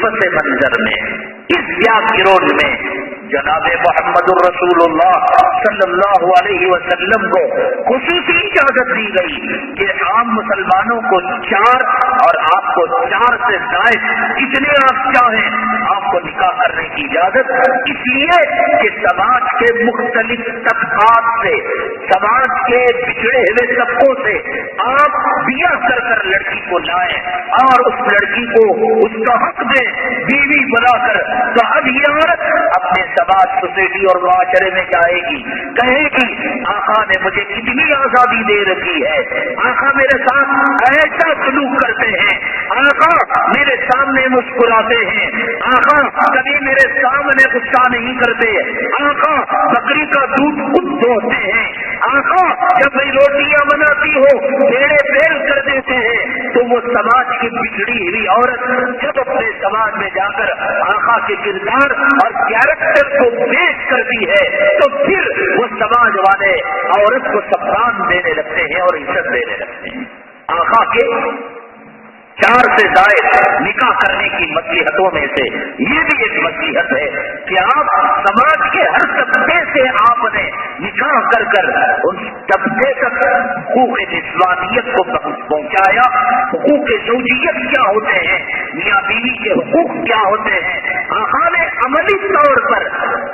پس منظر میں، اس بیکگراؤنڈ میں جناب محمد الرسول صلی اللہ علیہ وسلم کو خصوصی اجازت دی گئی کہ عام مسلمانوں کو 4 اور آپ کو 4 سے زائد جتنے آپ چاہیں آپ کو نکاح کرنے کی اجازت، اس لیے کہ سماج کے مختلف طبقات سے، سماج کے بچھڑے ہوئے طبقوں سے آپ بیاہ کر کر لڑکی کو لائیں اور اس لڑکی کو اس کا حق دیں، بیوی بنا کر، تو اب یہ عورت اپنے سماج، سوسائٹی اور معاشرے میں جائے گی، کہے گی آقا نے مجھے کتنی آزادی دے رکھی ہے، آقا میرے ساتھ ایسا سلوک کرتے ہیں، آقا میرے سامنے مسکراتے ہیں، آقا کبھی میرے سامنے غصہ نہیں کرتے، آقا بکری کا دودھ خود دوہتے ہیں، آقا جب میں روٹیاں بناتی ہو میرے بیل کر دیتے ہیں، تو وہ سماج کی بگڑی ہوئی عورت جب اپنے سماج میں جا کر آقا کے کردار اور کیریکٹر کو پیش کرتی ہے تو پھر وہ سماج والے عورت کو سپران دینے لگتے ہیں اور عزت دینے لگتے ہیں۔ آقا کے 4 سے زائد نکاح کرنے کی مصلحتوں میں سے یہ بھی ایک مصلحت ہے کہ آپ سماج کے ہر طبقے سے آپ نے نکاح کر کر اس طبقے تک حقوق نسوانیت کو پہنچایا۔ حقوق زوجیت کیا ہوتے ہیں، میاں بیوی کے حقوق کیا ہوتے ہیں، آقا نے عملی طور پر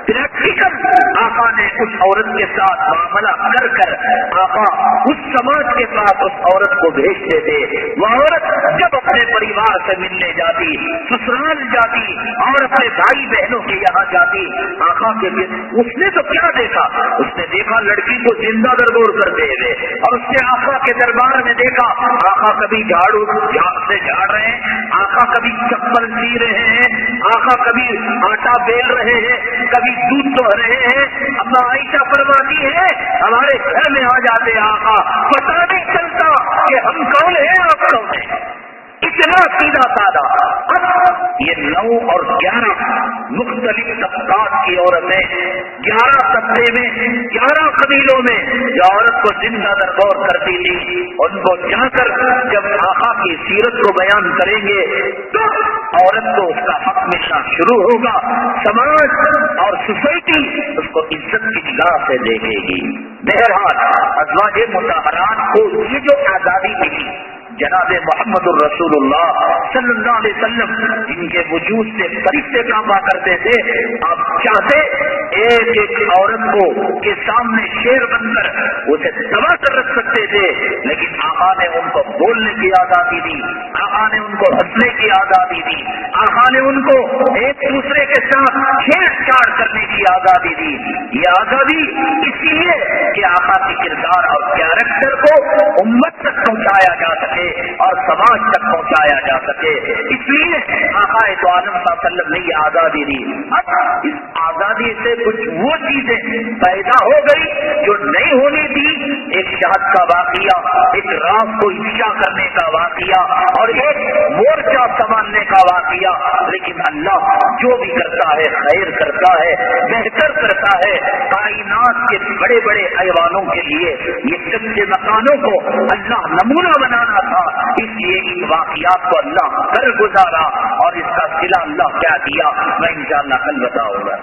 پریکٹیکل آقا نے اس عورت کے ساتھ معاملہ کر کر آقا اس سماج کے پاس اس عورت کو بھیجتے تھے۔ وہ عورت جب اپنے پریوار سے ملنے جاتی، سسرال جاتی اور اپنے بھائی بہنوں کے یہاں جاتی، آقا کے اس نے تو کیا دیکھا، اس نے دیکھا لڑکی کو زندہ درگور کرتے ہوئے، اور اس نے آقا کے دربار میں دیکھا آقا کبھی جھاڑو سے جھاڑ رہے ہیں، آقا کبھی چپل سی رہے ہیں، آقا کبھی آٹا بیل رہے ہیں، کبھی دودھ دو رہے ہیں۔ اما عائشہ فرماتی ہے ہمارے گھر میں آ جاتے آقا، پتہ نہیں چلتا کہ ہم کون ہیں آپ کون ہیں، اتنا سیدھا سادہ۔ اب یہ 9 اور 11 مختلف طبقات کی عورتیں 11 طبقے میں 11 قبیلوں میں جو عورت کو زندہ درگور کرتی تھی، ان کو جا کر جب آقا کی سیرت کو بیان کریں گے تو عورت کو اس کا حق ملنا شروع ہوگا، سماج اور سوسائٹی اس کو عزت کی نگاہ سے دیکھے گی۔ بہرحال ازواج مطہرات کو یہ جو آزادی ملی جناب محمد الرسول صلی اللہ علیہ وسلم جن کے وجود سے فرشتے کانپا کرتے تھے، آپ چاہتے ایک ایک عورت کو کے سامنے شیر بن کر اسے دبا کر رکھ سکتے تھے، لیکن آقا نے ان کو بولنے کی آزادی دی، آقا نے ان کو ہنسنے کی آزادی دی، آقا نے ان کو ایک دوسرے کے ساتھ چھیڑ چھاڑ کرنے کی آزادی دی۔ یہ آزادی اس لیے کہ آقا کے کردار اور کیریکٹر کو امت تک پہنچایا جا سکے اور سماج تک پہنچایا جا سکے، اس لیے آقا تو عالم صلی اللہ علیہ وسلم نے یہ آزادی دی۔ اب اس آزادی سے کچھ وہ چیزیں پیدا ہو گئی جو نہیں ہونی تھی، ایک شہد کا واقعہ، ایک راز کو افشا کرنے کا واقعہ اور ایک مورچہ سنبھالنے کا واقعہ، لیکن اللہ جو بھی کرتا ہے خیر کرتا ہے، بہتر کرتا ہے۔ کائنات کے بڑے بڑے حیوانوں کے لیے یہ کچے مکانوں کو اللہ نمونہ بنانا تھا، اس لیے ان واقعات کو اللہ کر گزارا اور اس کا صلہ اللہ کیا دیا میں انشاءاللہ کل بتاؤں گا۔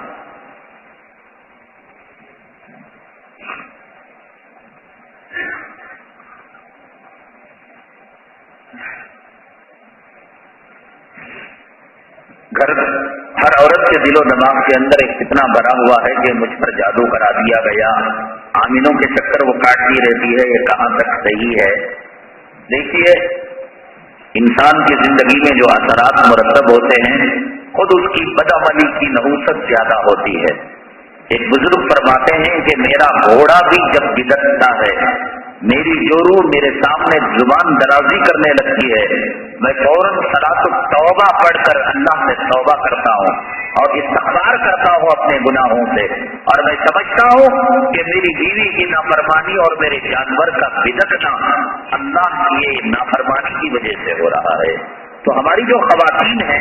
ہر عورت کے دل و دماغ کے اندر ایک فتنہ بھرا ہوا ہے کہ مجھ پر جادو کرا دیا گیا، آمینوں کے چکر وہ کاٹتی رہتی ہے، یہ کہاں تک صحیح ہے؟ دیکھیے انسان کی زندگی میں جو اثرات مرتب ہوتے ہیں خود اس کی بدعملی کی نحوست زیادہ ہوتی ہے۔ ایک بزرگ فرماتے ہیں کہ میرا گھوڑا بھی جب گدرتا ہے، میری جورو میرے سامنے زبان درازی کرنے لگتی ہے، میں فوراً صلاۃ التوبہ پڑھ کر اللہ سے توبہ کرتا ہوں اور استغفار کرتا ہوں اپنے گناہوں سے، اور میں سمجھتا ہوں کہ میری بیوی کی نافرمانی اور میرے جانور کا بدکنا اللہ کی نافرمانی کی وجہ سے ہو رہا ہے۔ تو ہماری جو خواتین ہیں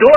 2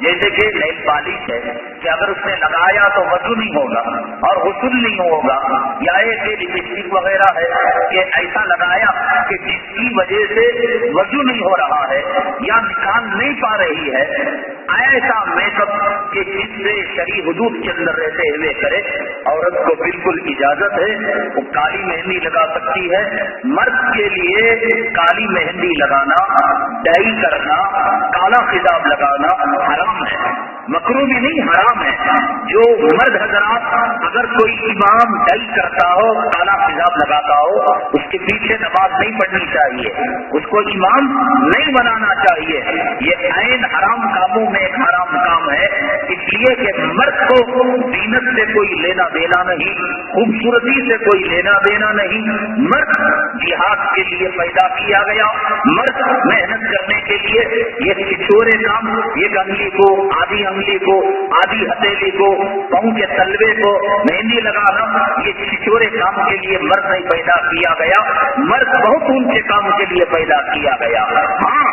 جیسے کہ نیل پالش ہے کہ اگر اس نے لگایا تو وضو نہیں ہوگا اور غسل نہیں ہوگا، یا ایک لپسٹک وغیرہ ہے کہ ایسا لگایا کہ جس کی وجہ سے وضو نہیں ہو رہا ہے یا نکال نہیں پا رہی ہے، ایسا میک اپ کہ جس سے شرعی حدود کے اندر رہتے ہوئے کرے، عورت کو بالکل اجازت ہے، وہ کالی مہندی لگا سکتی ہے۔ مرد کے لیے کالی مہندی لگانا، ڈائی کرنا، کالا خضاب لگانا حرام ہے، مکروہ بھی نہیں حرام ہے۔ جو مرد حضرات اگر کوئی امام ڈائی کرتا ہو، کالا خضاب لگاتا ہو، اس کے پیچھے نماز نہیں پڑھنی چاہیے، اس کو امام نہیں بنانا چاہیے۔ یہ عین حرام کاموں میں ایک حرام کام ہے، اس لیے کہ مرد کو زینت سے کوئی لینا دینا نہیں، خوبصورتی سے کوئی لینا دینا نہیں۔ مرد جہاد کے لیے پیدا کیا گیا، مرد محنت کرنے کے لیے یہ چھچورے کام، ایک انگلی کو، آدھی انگلی کو، آدھی ہتھیلی کو، پاؤں کے تلوے کو مہندی لگانا، یہ چھچورے کام کے لیے مرد نہیں پیدا کیا گیا، مرد بہت اونچے کام کے لیے پیدا کیا گیا۔ ہاں،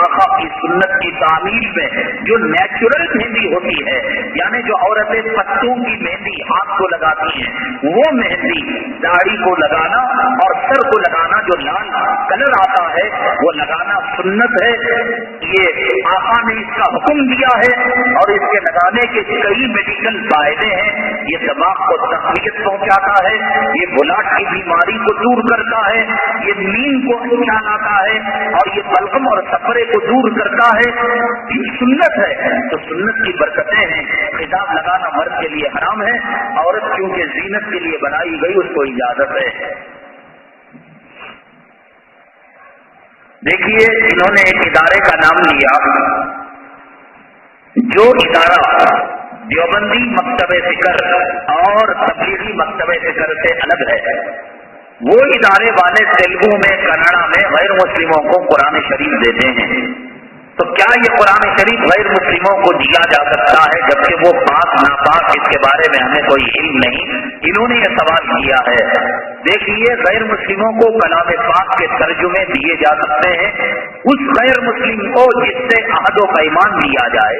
آقا کی سنت کی تعمیل میں جو نیچرل مہندی ہوتی ہے، یعنی جو عورتیں پتوں کی مہندی ہاتھ کو لگاتی ہیں، وہ مہندی داڑھی کو لگانا اور سر کو لگانا، جو لال کلر آتا ہے وہ لگانا سنت ہے۔ یہ آقا نے اس کا حکم دیا ہے اور اس کے لگانے کے کئی میڈیکل فائدے ہیں۔ یہ دماغ کو تقویت پہنچاتا ہے، یہ بلاٹ کی بیماری کو دور کرتا ہے، یہ نیند کو اچھا لاتا ہے اور یہ بلغم اور سفرے کو دور کرتا ہے۔ یہ سنت ہے تو سنت کی برکتیں ہیں۔ خضاب لگانا مرد کے لیے حرام ہے، عورت کیونکہ زینت کے لیے بنائی گئی اس کو اجازت ہے۔ دیکھیے، انہوں نے ایک ادارے کا نام لیا، جو ادارہ دیوبندی مکتب فکر اور تبلیغی مکتب فکر سے الگ ہے۔ وہ ادارے والے تیلگو میں، کناڈا میں غیر مسلموں کو قرآن شریف دیتے ہیں، تو کیا یہ قرآن شریف غیر مسلموں کو دیا جا سکتا ہے جبکہ وہ پاک ناپاک، اس کے بارے میں ہمیں کوئی علم نہیں؟ انہوں نے یہ سوال کیا ہے۔ دیکھیے، غیر مسلموں کو کلام پاک کے ترجمے دیے جا سکتے ہیں، اس غیر مسلم کو جس سے عہد و پیمان لیا جائے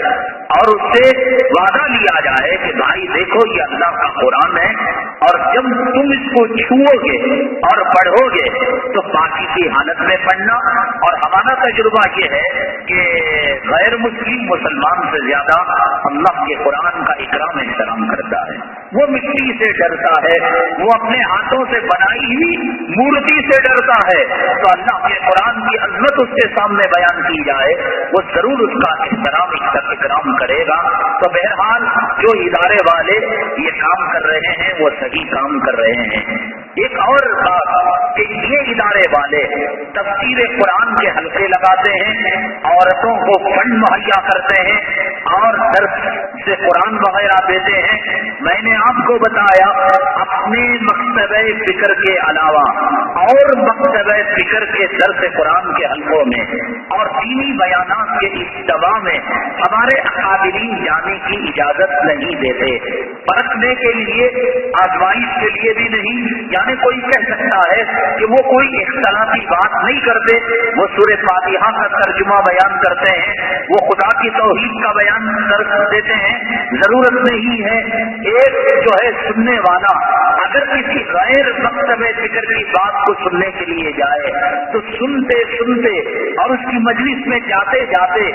اور اس سے وعدہ لیا جائے کہ بھائی دیکھو یہ اللہ کا قرآن ہے اور جب تم اس کو چھوؤ گے اور پڑھو گے تو پاکی کی حالت میں پڑھنا۔ اور ہمارا تجربہ یہ ہے کہ غیر مسلم مسلمان سے زیادہ اللہ کے قرآن کا اکرام احترام کرتا ہے، وہ مٹی سے ڈرتا ہے، وہ اپنے ہاتھوں سے بنائی ہوئی مورتی سے ڈرتا ہے، تو اللہ کے قرآن کی عظمت اس کے سامنے بیان کی جائے وہ ضرور اس کا احترام اکرام کرے گا۔ تو بہرحال جو ادارے والے یہ کام کر رہے ہیں وہ صحیح کام کر رہے ہیں۔ ایک اور بات کہ یہ ادارے والے تفسیر قرآن کے حلقے لگاتے ہیں، عورتوں کو فنڈ مہیا کرتے ہیں اور درس سے قرآن وغیرہ دیتے ہیں۔ میں نے آپ کو بتایا اپنے مکتبہ فکر کے علاوہ اور مکتبہ فکر کے درس قرآن کے حلقوں میں اور دینی بیانات کے اجتماع میں ہمارے اکابرین جانے کی اجازت نہیں دیتے، پرکھنے کے لیے، آزمائش کے لیے بھی نہیں۔ یعنی کوئی کہہ سکتا ہے کہ وہ کوئی اختلافی بات نہیں کرتے، وہ سورہ فاتحہ کا ترجمہ بیان کرتے ہیں، وہ خدا کی توحید کا بیان دیتے ہیں، ضرورت نہیں ہے۔ ایک جو ہے سننے والا اگر کسی غیر مکتب فکر کی بات کو سننے کے لیے جائے تو سنتے سنتے اور اس کی مجلس میں جاتے جاتے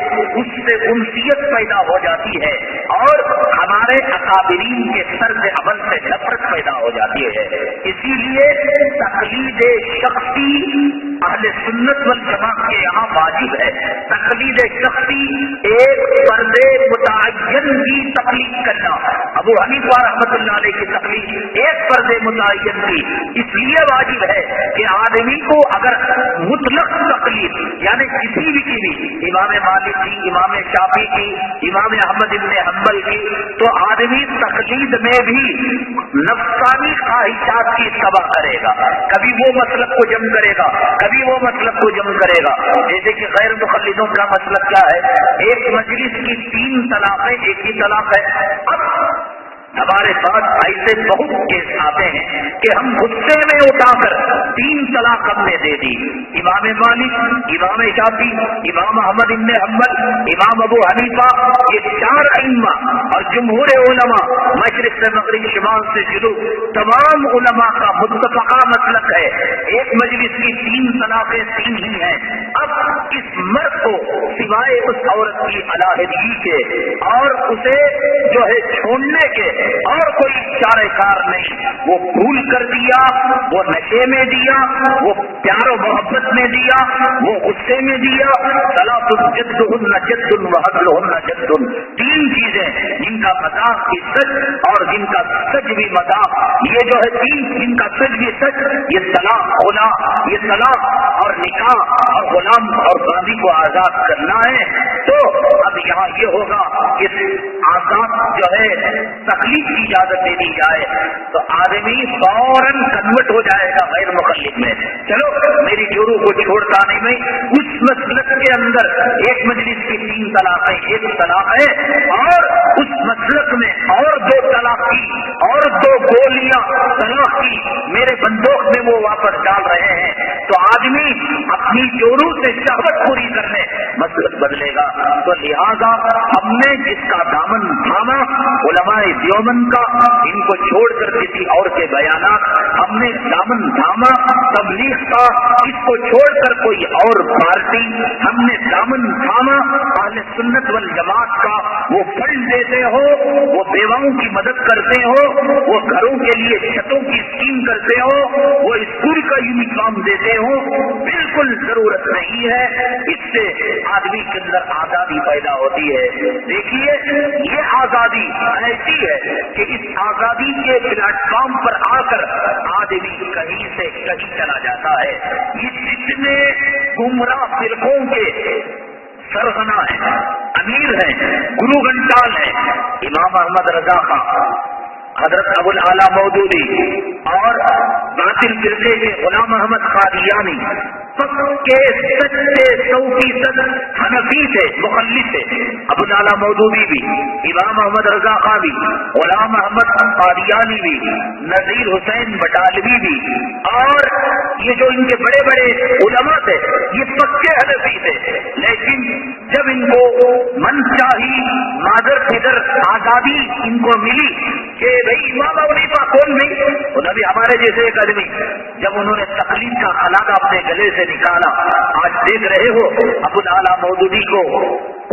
اس سے انسیت پیدا ہو جاتی ہے اور ہمارے اکابرین کے طرز عمل سے نفرت پیدا ہو جاتی ہے۔ اسی لیے تقلید شخصی اہل سنت والجماعت کے یہاں واجب ہے۔ تقلید شخصی ایک فرد متعین کی تقلید کرنا، ابو حنیفہ رحمۃ اللہ علیہ کی تقلید ایک فرد متعین کی اس لیے واجب ہے کہ آدمی کو اگر مطلق تقلید یعنی کسی بھی کی بھی، امام مالک کی، امام شافعی کی، امام احمد بن حنبل کی، تو آدمی تقلید میں بھی نفسانی خواہشات کی تباہ کرے گا، کبھی وہ مسلک کو جم کرے گا، کبھی وہ مسلک کو جم کرے گا۔ جیسے کہ غیر مقلدوں کا مسلک کیا ہے، ایک مجلس کی 3 طلاقیں ایک ہی طلاق ہے۔ اب ہمارے پاس ایسے بہت کیس آتے ہیں کہ ہم غصے میں اٹھا کر 3 طلاق ہم نے دے دی. امام مالک، امام شافعی، امام احمد بن حنبل، امام ابو حنیفہ، یہ 4 ائمہ اور جمہور علماء مشرق سے مغرب شمال سے جنوب تمام علماء کا متفقہ مسلک ہے ایک مجلس کی 3 طلاقیں 3 ہی ہیں. اب اس مرد کو سوائے اس عورت کی علیحدگی کے اور اسے جو ہے چھوڑنے کے اور کوئی چارہ کار نہیں. وہ بھول کر دیا، وہ نشے میں دیا، وہ پیار و محبت میں دیا، وہ غصے میں دیا. ثلاث جدہن جد وحدلہن جد، 3 چیزیں جن کا مذاق بھی سچ اور جن کا سچ بھی مذاق. یہ جو ہے 3 جن کا سچ بھی سچ، یہ طلاق ہونا، یہ طلاق اور نکاح اور غلام اور باندی کو آزاد کرنا ہے. تو اب یہاں یہ ہوگا کہ آزاد جو ہے تخلیق کی اجازت دے دی جائے تو آدمی فوراً کنورٹ ہو جائے گا غیر مخلف میں. چلو میری جورو کو چھوڑتا نہیں میں اس مسلک کے اندر ایک مجلس کی 3 طلاقیں 1 طلاق ہے اور اس مسلک میں اور 2 طلاق کی اور 2 گولیاں طلاق کی میرے بندوق میں وہ واپس ڈال رہے ہیں تو آدمی اپنی جورو سے شہوت پوری کرنے مسلک بدلے گا. تو لہذا ہم نے جس کا دامن تھاما علماء دیوبند کا، ان کو چھوڑ کر کسی اور کے بیانات، ہم نے دامن تھاما تبلیغ کا، اس کو چھوڑ کر کوئی اور پارٹی، ہم نے دامن تھاما اہل سنت والجماعت کا. وہ فنڈ دیتے ہو، وہ بیواؤں کی مدد کرتے ہو، وہ گھروں کے لیے چھتوں کی اسکیم کرتے ہو، وہ اسکول کا یونیفارم دیتے ہو، بالکل ضرورت نہیں ہے. اس سے آدمی کے اندر آزادی پیدا ہوتی ہے. دیکھیے یہ آزادی ایسی ہے کہ اس آزادی کے پلیٹ فارم پر آ کر آدمی کہیں سے کہیں چلا جاتا ہے. یہ جتنے گمراہ فرقوں کے سرغنا ہیں، امیر ہیں، گرو گھنٹال ہیں، امام احمد رضا خان، حضرت ابو الاعلیٰ مودودی اور باطل فرقے کے غلام احمد قادیانی پکے سچے 100% حنفی تھے، مخلص تھے. ابو الاعلیٰ مودودی بھی، امام احمد رضا خان بھی، غلام احمد قادیانی بھی، نذیر حسین بٹالوی بھی، اور یہ جو ان کے بڑے بڑے علماء تھے یہ پکے حنفی تھے. لیکن جب ان کو من چاہی مادر پدر آزادی ان کو ملی کہ بھائی امام ابو حنیفہ کون بھی، انہوں بھی ہمارے جیسے ایک آدمی، جب انہوں نے تقلید کا خلاقہ اپنے گلے سے نکالا. آج دیکھ رہے ہو ابو الاعلیٰ مودودی کو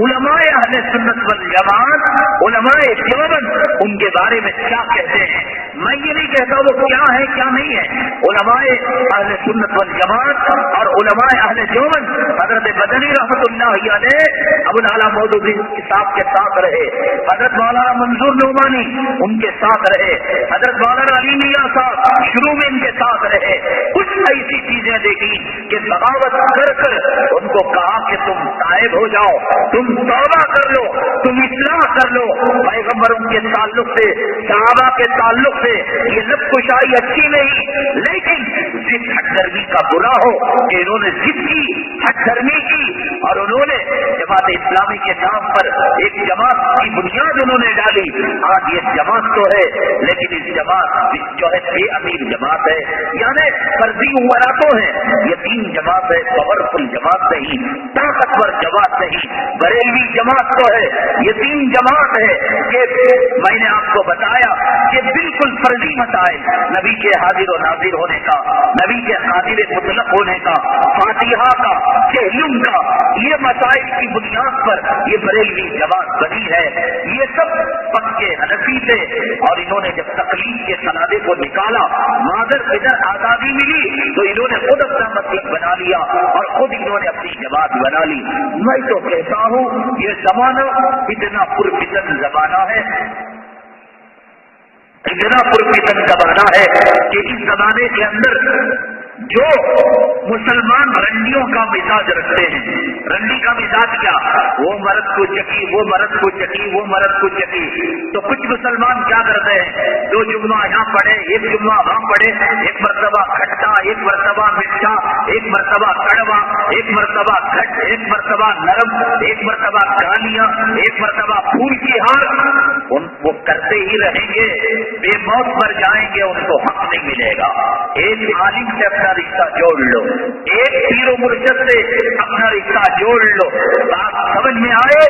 علماء اہل سنت والجماعت، علماء دیوبند ان کے بارے میں کیا کہتے ہیں. میں یہ نہیں کہتا وہ کیا ہے کیا نہیں ہے. علماء اہل سنت والجماعت اور علماء اہل دیوبند حضرت مدنی رحمۃ اللہ علیہ ابو الاعلیٰ مودودی صاحب کے ساتھ رہے، حضرت مولانا منظور نعمانی ان کے ساتھ رہے، حضرت مولانا علی میاں صاحب شروع میں ان کے ساتھ رہے. کچھ ایسی چیزیں دیکھی کہ بغاوت کر کر ان کو کہا کہ تم تائب ہو جاؤ، تم توبہ کر لو، تم اصلاح کر لو. پیغمبروں کے تعلق سے، صحابہ کے تعلق سے یہ لب کشائی اچھی نہیں، لیکن ضد ہٹ درمی کا برا ہو کہ انہوں نے ضد کی، ہٹ درمی کی، اور انہوں نے جماعت اسلامی کے نام پر ایک جماعت کی بنیاد انہوں نے ڈالی. آج یہ جماعت تو ہے لیکن اس جماعت جو ہے بے امیر جماعت ہے، یعنی فرضی عمرا تو ہے. یہ 3 جماعت ہے، پاورفل جماعت نہیں، طاقتور جماعت نہیں، بریلوی جماعت تو ہے. یہ 3 جماعت ہے کہ میں نے آپ کو بتایا کہ بالکل فرضی مسائل، نبی کے حاضر و ناظر ہونے کا، نبی کے حاضر مطلق ہونے کا، فاتحہ کا، چہلم کا، یہ مسائل کی بنیاد پر یہ بریلوی جماعت بنی ہے. یہ سب پکے حنفی تھے اور انہوں نے جب تقلید کے سنادے کو نکالا، مادر پدر آزادی ملی تو انہوں نے خود اپنا مسلک بنا لیا اور خود انہوں نے اپنی جماعت بنا لی. میں تو کہتا ہوں یہ زمانہ اتنا پرفتن زمانہ ہے، اتنا پرفتن زمانہ ہے کہ اس زمانے کے اندر جو مسلمان رنڈیوں کا مزاج رکھتے ہیں. رنڈی کا مزاج کیا؟ وہ مرد کو چکی، وہ مرد کو چکی، وہ مرد کو چکی. تو کچھ مسلمان کیا کرتے ہیں، 2 جمعہ یہاں پڑھے، 1 جمعہ وہاں پڑھے، ایک مرتبہ کھٹا، ایک مرتبہ میٹھا، ایک مرتبہ کڑوا، ایک مرتبہ گھٹ، ایک مرتبہ نرم، ایک مرتبہ گالیاں، ایک مرتبہ پھول کی ہار، وہ کرتے ہی رہیں گے، بے موت مر جائیں گے، ان کو حق نہیں ملے گا۔ ایک عالم سے اپنا رشتہ جوڑ لو، ایک پیر و مرشد سے اپنا رشتہ جوڑ لو، بات سمجھ میں آئے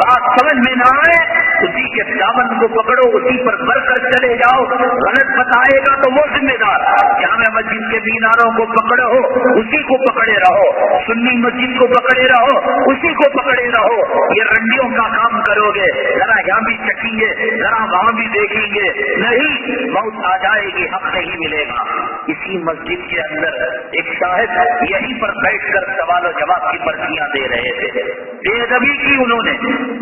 بات سمجھ میں نہ آئے اسی کے دامن کو پکڑو، اسی پر بڑھ کر چلے جاؤ، غلط بتائے گا تو وہ ذمہ دار۔ جامع مسجد کے میناروں کو پکڑو اسی کو پکڑے رہو، سنی مسجد کو پکڑے رہو اسی کو پکڑے رہو، یہ رنڈیوں کا کام کرو گے، ذرا یہاں بھی چکیں گے، ذرا وہاں بھی دیکھیں گے، نہیں، موت آ جائے گی، حق نہیں ملے گا۔ اسی مسجد کے اندر ایک صاحب یہیں پر بیٹھ کر سوال و جواب کی پرچیاں دے رہے تھے، بے ادبی کی انہوں نے،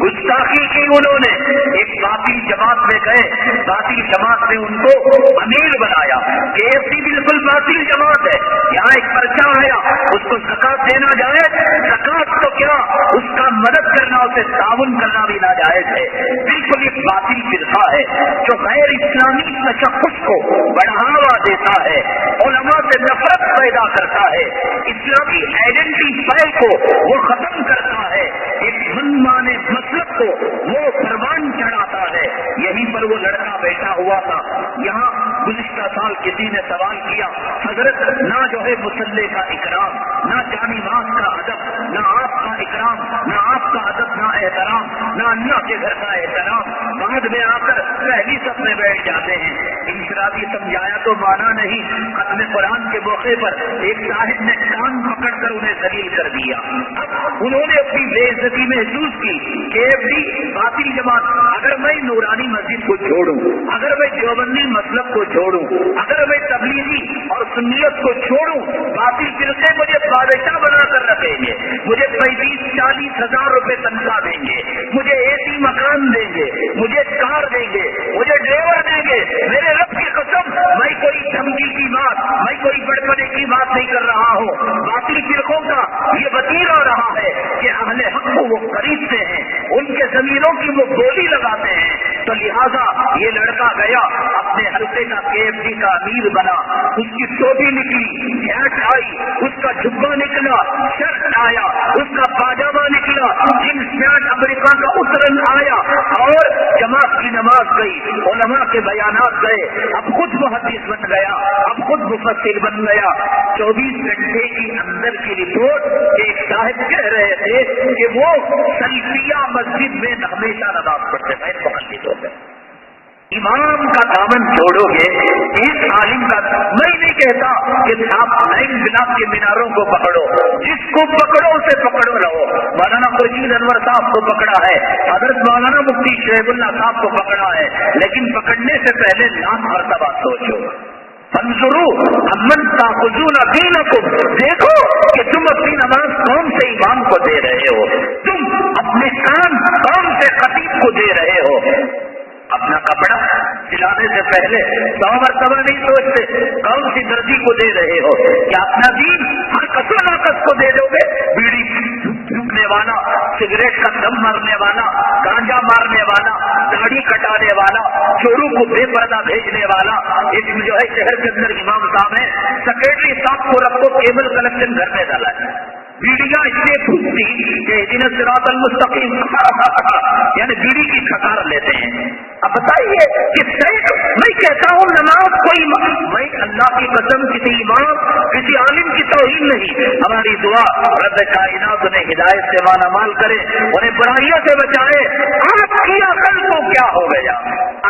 گستاخی کی انہوں نے، ایک باطل جماعت میں گئے، باطل جماعت نے ان کو امیر بنایا کہ ایسی بالکل باطل جماعت ہے، یہاں ایک پرچہ آیا، اس کو زکات دینا جائز، زکات تو کیا، اس کا مدد کرنا، اسے تعاون کرنا بھی ناجائز ہے، بالکل ایک باطل فرقہ ہے جو غیر اسلامی تشخص کو بڑھاوا دیتا ہے، علماء سے نفرت پیدا کرتا ہے، اسلامی آئیڈینٹیفائی کو وہ ختم کرتا ہے، ایک من مانے مسلک کو وہ پروان چڑھاتا ہے۔ یہیں پر وہ لڑکا بیٹھا ہوا تھا، یہاں گزشتہ سال کسی نے سوال کیا، حضرت نہ جو ہے مسلح کا اکرام، نہ جانی ماس کا ادب، نہ آپ کا اکرام، نہ آپ کا ادب، نہ احترام، نہ اللہ کے گھر کا احترام، بعد میں آ کر پہلی سب میں بیٹھ جاتے ہیں۔ انفرادی سمجھایا تو مانا نہیں، ختم قرآن کے موقع پر ایک صاحب نے کان پکڑ کر انہیں ذلیل کر دیا، اب انہوں نے اپنی بے عزتی محسوس کی کہ باطل جماعت، اگر میں نورانی مسجد کو چھوڑوں، اگر میں دیوبندی مسلک کو چھوڑوں، اگر میں تبلیغی اور سنیت کو چھوڑوں، باطل فرقے مجھے بادشاہ بنا کر رکھیں گے، مجھے 35-40 ہزار روپے تنخواہ دیں گے، مجھے ایسی مکان دیں گے، مجھے کار دیں گے، مجھے ڈرائیور دیں گے، میرے رب کی قسم میں کوئی دھمکی کی بات، میں کوئی بڑکنے کی بات نہیں کر رہا ہوں، باطل فرقوں کا یہ وتیرہ رہا ہے کہ اہل حق کو وہ خریدتے ہیں، ان کے زمینوں کی وہ بولی لگاتے ہیں، تو لہذا یہ لڑکا گیا اپنے حلقے کا KFC کا امیر بنا، اس کی ٹوپی نکلی، ہیٹ آئی، اس کا جبہ نکلا، شرٹ آیا، اس کا پاجامہ نکلا، جنس پینٹ امریکہ کا اترن آیا، اور جماعت کی نماز گئی، علماء کے بیانات گئے، اب خود محدث بن گیا، اب خود مفسر بن گیا۔ 24 گھنٹے کی اندر کی رپورٹ ایک صاحب کہہ رہے تھے کہ وہ سلفیہ مسجد میں ہمیشہ نماز پڑھتے ہیں، محدث ہوتے ہیں۔ امام کا دامن چھوڑو گے، ایک عالم کا، میں نہیں کہتا کہ آپ 9 بلاک کے میناروں کو پکڑو، جس کو پکڑو اسے پکڑو رہو، مولانا خورشید انور صاحب کو پکڑا ہے، حضرت مولانا مفتی شعیب اللہ صاحب کو پکڑا ہے، لیکن پکڑنے سے پہلے لاکھ مرتبہ سوچو، فانظروا امن تاخذون دینکم، دیکھو کہ تم اپنی نماز کون سے امام کو دے رہے ہو، تم اپنے کام کون سے خطیب کو دے رہے ہو۔ اپنا کپڑا سلانے سے پہلے 100 مرتبہ نہیں سوچتے کون سی درجی کو دے رہے ہو، کیا اپنا دین ہر کس و ناقص کو دے دو گے؟ بیڑی پھونکنے والا، سگریٹ کا دم مارنے والا، گانجا مارنے والا، داڑھی کٹانے والا، چوروں کو بے پردہ بھیجنے والا، ایک جو ہے شہر کے اندر امام صاحب ہے، سیکرٹری صاحب کو رکھو، کیبل کلیکشن گھر میں ڈالا ہے، بیڑیاں اتنے پھونکتی کہ اہدنا الصراط المستقیم یعنی بیڑی کی کھکار لیتے ہیں۔ اب بتائیے کہ میں کہتا ہوں نماز کوئی، میں اللہ کی قسم کسی امام کسی عالم کی توہین نہیں، ہماری دعا رب کائنات انہیں ہدایت سے مالا مال کرے، انہیں برائیوں سے بچائے۔ آپ کی عقل کو کیا ہو گیا؟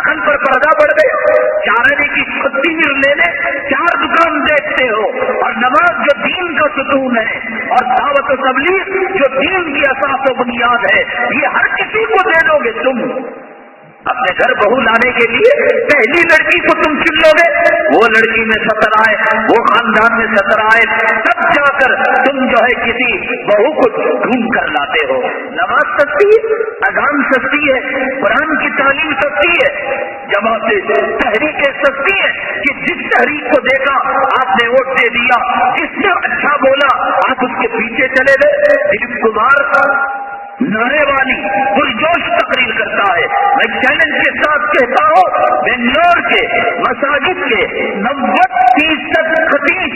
عقل پر پردہ پڑ گئے، 4 آنے کی چھٹی بھی لینے 4 دکان دیکھتے ہو، اور نماز جو دین کا ستون ہے اور دعوت و تبلیغ جو دین کی اساس و بنیاد ہے، یہ ہر کسی کو دے دو گے تم۔ اپنے گھر بہو لانے کے لیے پہلی لڑکی کو تم چن لو گے، وہ لڑکی میں 17 آئے، وہ خاندان میں 17 آئے، تب جا کر تم جو ہے کسی بہو کو ڈھونڈ کر لاتے ہو۔ نماز سستی ہے، اذان سستی ہے، قرآن کی تعلیم سستی ہے، جماعتیں تحریکیں سستی ہیں کہ جس تحریک کو دیکھا آپ نے ووٹ دے دیا، جس نے اچھا بولا آپ اس کے پیچھے چلے گئے۔ دلیپ کمار نعرے والی پرجوش تقریر کرتا ہے، میں چیلنج کے ساتھ کہتا ہوں بنگلور کے مساجد کے 90% خطیب